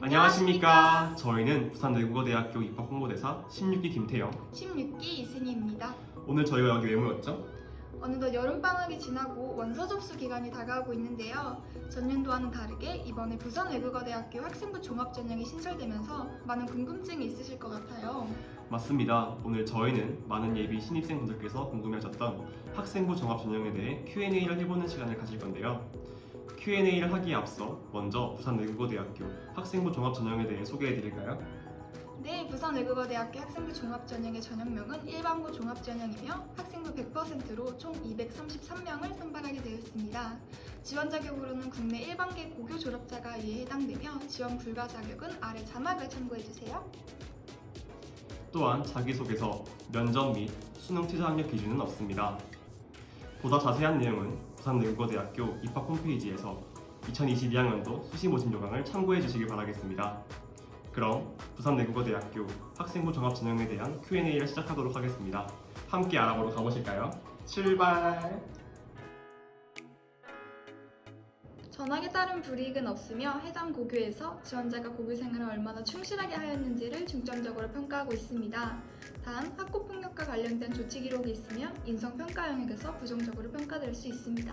안녕하십니까. 저희는 부산외국어대학교 입학 홍보대사 16기 김태영, 16기 이승희입니다. 오늘 저희가 여기 왜 모였죠? 어느덧 여름방학이 지나고 원서 접수 기간이 다가오고 있는데요. 전년도와는 다르게 이번에 부산외국어대학교 학생부 종합전형이 신설되면서 많은 궁금증이 있으실 것 같아요. 맞습니다. 오늘 저희는 많은 예비 신입생분들께서 궁금해하셨던 학생부 종합전형에 대해 Q&A를 해보는 시간을 가질 건데요. Q&A를 하기에 앞서 먼저 부산외국어대학교 학생부 종합전형에 대해 소개해드릴까요? 네, 부산외국어대학교 학생부 종합전형의 전형명은 일반고 종합전형이며 학생부 100%로 총 233명을 선발하게 되어 있습니다. 지원 자격으로는 국내 일반계 고교 졸업자가 이에 해당되며 지원 불가 자격은 아래 자막을 참고해주세요. 또한 자기소개서, 면접 및 수능 최저 학력 기준은 없습니다. 보다 자세한 내용은 부산외국어대학교 입학 홈페이지에서 2022학년도 수시 모집 요강을 참고해 주시기 바라겠습니다. 그럼 부산외국어대학교 학생부 종합전형에 대한 Q&A를 시작하도록 하겠습니다. 함께 알아보러 가보실까요? 출발! 전학에 따른 불이익은 없으며 해당 고교에서 지원자가 고교 생활을 얼마나 충실하게 하였는지를 중점적으로 평가하고 있습니다. 단, 학교폭력과 관련된 조치 기록이 있으면 인성평가 영역에서 부정적으로 평가될 수 있습니다.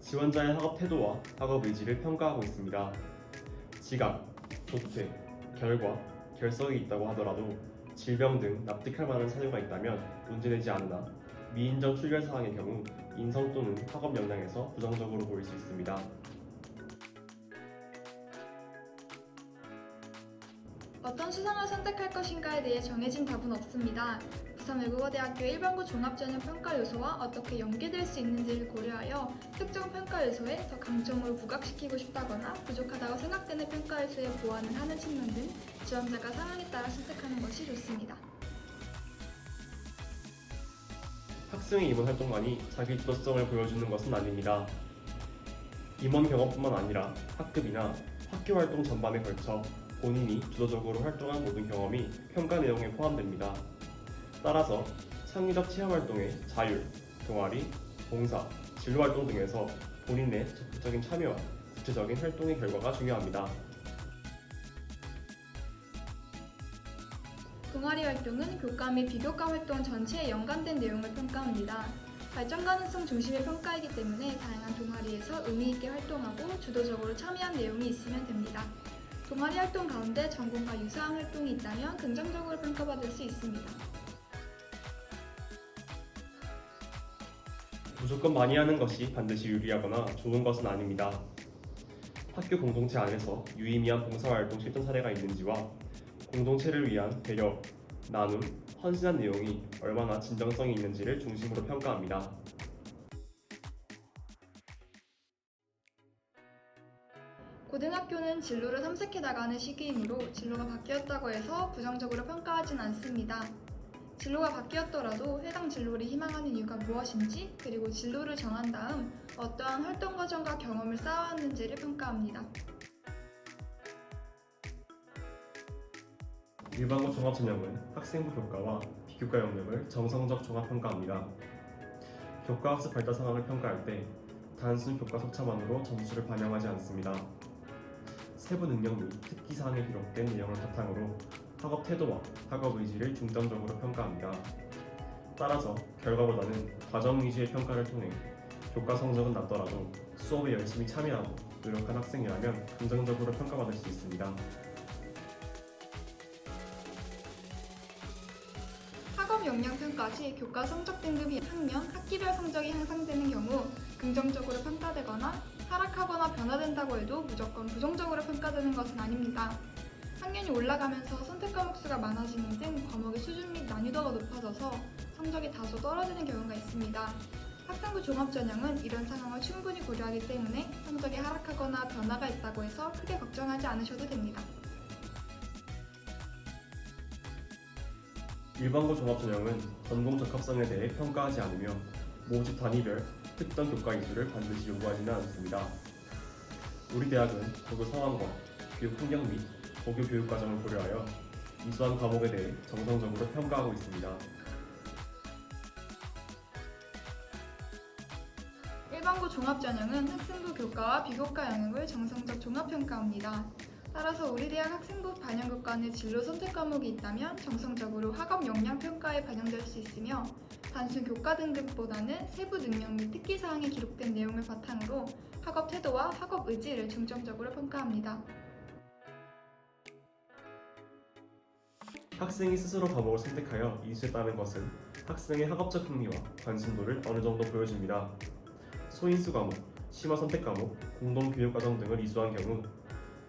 지원자의 학업 태도와 학업 의지를 평가하고 있습니다. 지각, 조퇴, 결과, 결석이 있다고 하더라도 질병 등 납득할 만한 사유가 있다면 문제되지 않으나 미인정 출결 사항의 경우 인성 또는 학업 역량에서 부정적으로 보일 수 있습니다. 어떤 수상을 선택할 것인가에 대해 정해진 답은 없습니다. 부산외국어대학교 일반고 종합전형 평가 요소와 어떻게 연계될 수 있는지를 고려하여 특정 평가 요소에 더 강점을 부각시키고 싶다거나 부족하다고 생각되는 평가 요소에 보완을 하는 측면 등 지원자가 상황에 따라 선택하는 것이 좋습니다. 학생의 임원 활동만이 자기 주도성을 보여주는 것은 아닙니다. 임원 경험뿐만 아니라 학급이나 학교 활동 전반에 걸쳐 본인이 주도적으로 활동한 모든 경험이 평가 내용에 포함됩니다. 따라서 창의적 체험활동의 자율, 동아리, 봉사, 진로활동 등에서 본인의 적극적인 참여와 구체적인 활동의 결과가 중요합니다. 동아리 활동은 교과 및 비교과 활동 전체에 연관된 내용을 평가합니다. 발전 가능성 중심의 평가이기 때문에 다양한 동아리에서 의미 있게 활동하고 주도적으로 참여한 내용이 있으면 됩니다. 동아리 활동 가운데 전공과 유사한 활동이 있다면 긍정적으로 평가받을 수 있습니다. 무조건 많이 하는 것이 반드시 유리하거나 좋은 것은 아닙니다. 학교 공동체 안에서 유의미한 봉사활동 실천 사례가 있는지와 공동체를 위한 배려, 나눔, 헌신한 내용이 얼마나 진정성이 있는지를 중심으로 평가합니다. 고등학교는 진로를 탐색해 나가는 시기이므로 진로가 바뀌었다고 해서 부정적으로 평가하진 않습니다. 진로가 바뀌었더라도 해당 진로를 희망하는 이유가 무엇인지, 그리고 진로를 정한 다음 어떠한 활동 과정과 경험을 쌓아왔는지를 평가합니다. 일반고 종합전형은 학생부 교과와 비교과 영역을 정성적 종합평가합니다. 교과 학습 발달 상황을 평가할 때 단순 교과 속차만으로 점수를 반영하지 않습니다. 세부 능력 및 특기 사항에 기록된 내용을 바탕으로 학업 태도와 학업 의지를 중점적으로 평가합니다. 따라서 결과보다는 과정 위주의 평가를 통해 교과 성적은 낮더라도 수업에 열심히 참여하고 노력한 학생이라면 긍정적으로 평가받을 수 있습니다. 학업 역량 평가 시 교과 성적 등급이 학년, 학기별 성적이 향상되는 경우 긍정적으로 평가되거나 하락하거나 변화된다고 해도 무조건 부정적으로 평가되는 것은 아닙니다. 학년이 올라가면서 선택 과목 수가 많아지는 등 과목의 수준 및 난이도가 높아져서 성적이 다소 떨어지는 경우가 있습니다. 학생부 종합전형은 이런 상황을 충분히 고려하기 때문에 성적이 하락하거나 변화가 있다고 해서 크게 걱정하지 않으셔도 됩니다. 일반고 종합전형은 전공 적합성에 대해 평가하지 않으며 모집 단위별 특정 교과 이수를 반드시 요구하지는 않습니다. 우리 대학은 고교 상황과 교육 환경 및 고교 교육 과정을 고려하여 이수한 과목에 대해 정성적으로 평가하고 있습니다. 일반고 종합전형은 학생부 교과와 비교과 영역을 정성적 종합평가합니다. 따라서 우리 대학 학생부 반영국 간의 진로 선택 과목이 있다면 정성적으로 학업 역량 평가에 반영될 수 있으며 단순 교과 등급보다는 세부 능력 및 특기 사항에 기록된 내용을 바탕으로 학업 태도와 학업 의지를 중점적으로 평가합니다. 학생이 스스로 과목을 선택하여 이수했다는 것은 학생의 학업적 흥미와 관심도를 어느 정도 보여줍니다. 소인수 과목, 심화 선택 과목, 공동 교육 과정 등을 이수한 경우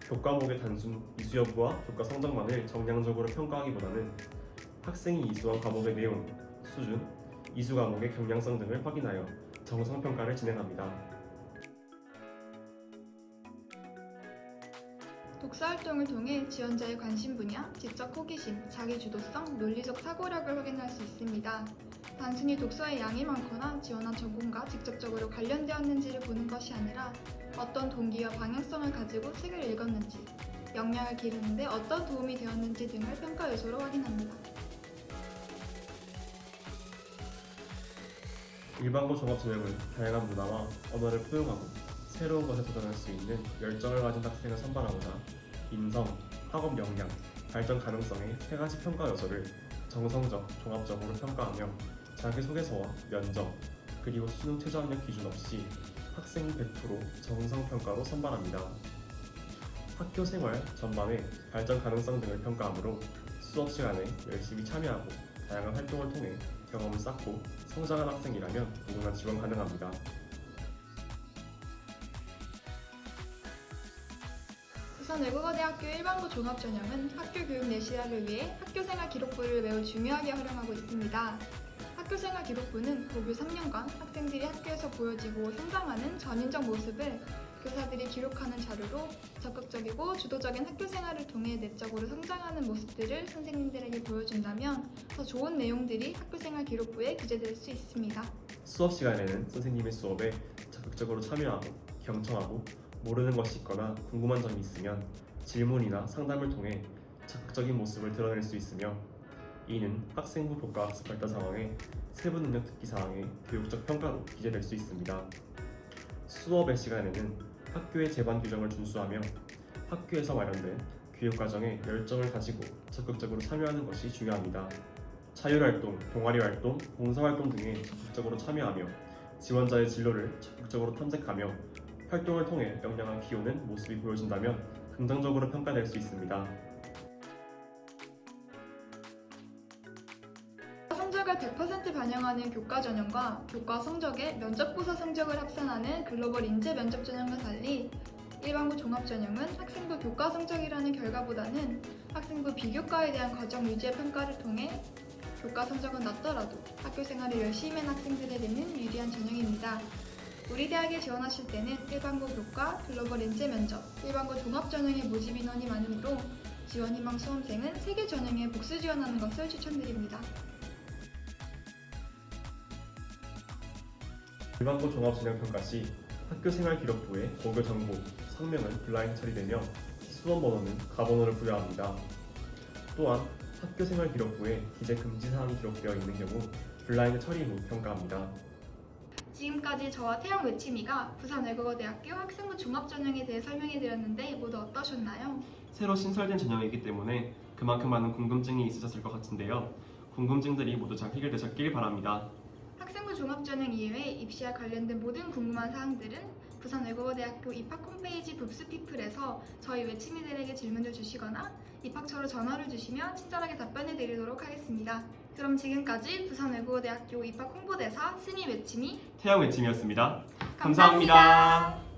교과목의 단순 이수 여부와 교과 성적만을 정량적으로 평가하기보다는 학생이 이수한 과목의 내용, 수준, 이수 과목의 경량성 등을 확인하여 정성 평가를 진행합니다. 독서활동을 통해 지원자의 관심 분야, 지적 호기심, 자기주도성, 논리적 사고력을 확인할 수 있습니다. 단순히 독서의 양이 많거나 지원한 전공과 직접적으로 관련되었는지를 보는 것이 아니라 어떤 동기와 방향성을 가지고 책을 읽었는지, 역량을 기르는 데 어떤 도움이 되었는지 등을 평가 요소로 확인합니다. 일반고 종합전형은 다양한 문화와 언어를 포용하고 새로운 것에 도전할 수 있는 열정을 가진 학생을 선발하고자 인성, 학업 역량, 발전 가능성의 세 가지 평가 요소를 정성적, 종합적으로 평가하며 자기소개서와 면접, 그리고 수능 최저학력 기준 없이 학생이 100% 정성평가로 선발합니다. 학교 생활 전반의 발전 가능성 등을 평가하므로 수업 시간에 열심히 참여하고 다양한 활동을 통해 경험을 쌓고 성장한 학생이라면 누구나 지원 가능합니다. 부산외국어대학교 일반고 종합전형은 학교 교육 내실화를 위해 학교생활 기록부를 매우 중요하게 활용하고 있습니다. 학교생활 기록부는 고교 3년간 학생들이 학교에서 보여지고 성장하는 전인적 모습을 교사들이 기록하는 자료로 적극적이고 주도적인 학교생활을 통해 내적으로 성장하는 모습들을 선생님들에게 보여준다면 더 좋은 내용들이 학교생활 기록부에 기재될 수 있습니다. 수업 시간에는 선생님의 수업에 적극적으로 참여하고 경청하고 모르는 것이 있거나 궁금한 점이 있으면 질문이나 상담을 통해 적극적인 모습을 드러낼 수 있으며 이는 학생부 교과 학습 발달 상황의 세부 능력 특기 사항의 교육적 평가로 기재될 수 있습니다. 수업의 시간에는 학교의 제반 규정을 준수하며 학교에서 마련된 교육과정에 열정을 가지고 적극적으로 참여하는 것이 중요합니다. 자율활동, 동아리활동, 봉사활동 등에 적극적으로 참여하며 지원자의 진로를 적극적으로 탐색하며 활동을 통해 역량을 키우는 모습이 보여진다면 긍정적으로 평가될 수 있습니다. 성적을 100% 반영하는 교과 전형과 교과 성적에 면접고사 성적을 합산하는 글로벌 인재 면접 전형과 달리 일반고 종합 전형은 학생부 교과 성적이라는 결과보다는 학생부 비교과에 대한 과정 유지의 평가를 통해 교과 성적은 낮더라도 학교 생활을 열심히 한 학생들에게는 유리한 전형입니다. 우리 대학에 지원하실 때는 일반고 교과, 글로벌 인재 면접, 일반고 종합 전형의 모집 인원이 많으므로 지원 희망 수험생은 3개 전형에 복수 지원하는 것을 추천드립니다. 일반고 종합전형평가 시 학교생활기록부의 고교 정보, 성명은 블라인드 처리되며 수험 번호는 가번호를 부여합니다. 또한 학교생활기록부에 기재 금지 사항이 기록되어 있는 경우 블라인드 처리 후 평가합니다. 지금까지 저와 태영 외침이가 부산외국어대학교 학생부 종합전형에 대해 설명해드렸는데 모두 어떠셨나요? 새로 신설된 전형이기 때문에 그만큼 많은 궁금증이 있으셨을 것 같은데요. 궁금증들이 모두 잘 해결되셨길 바랍니다. 학생부 종합전형 이외에 입시와 관련된 모든 궁금한 사항들은 부산외국어대학교 입학 홈페이지 붑스피플에서 저희 외침이들에게 질문을 주시거나 입학처로 전화를 주시면 친절하게 답변해 드리도록 하겠습니다. 그럼 지금까지 부산외국어대학교 입학 홍보대사 스미 외침이 태양 외침이었습니다. 감사합니다.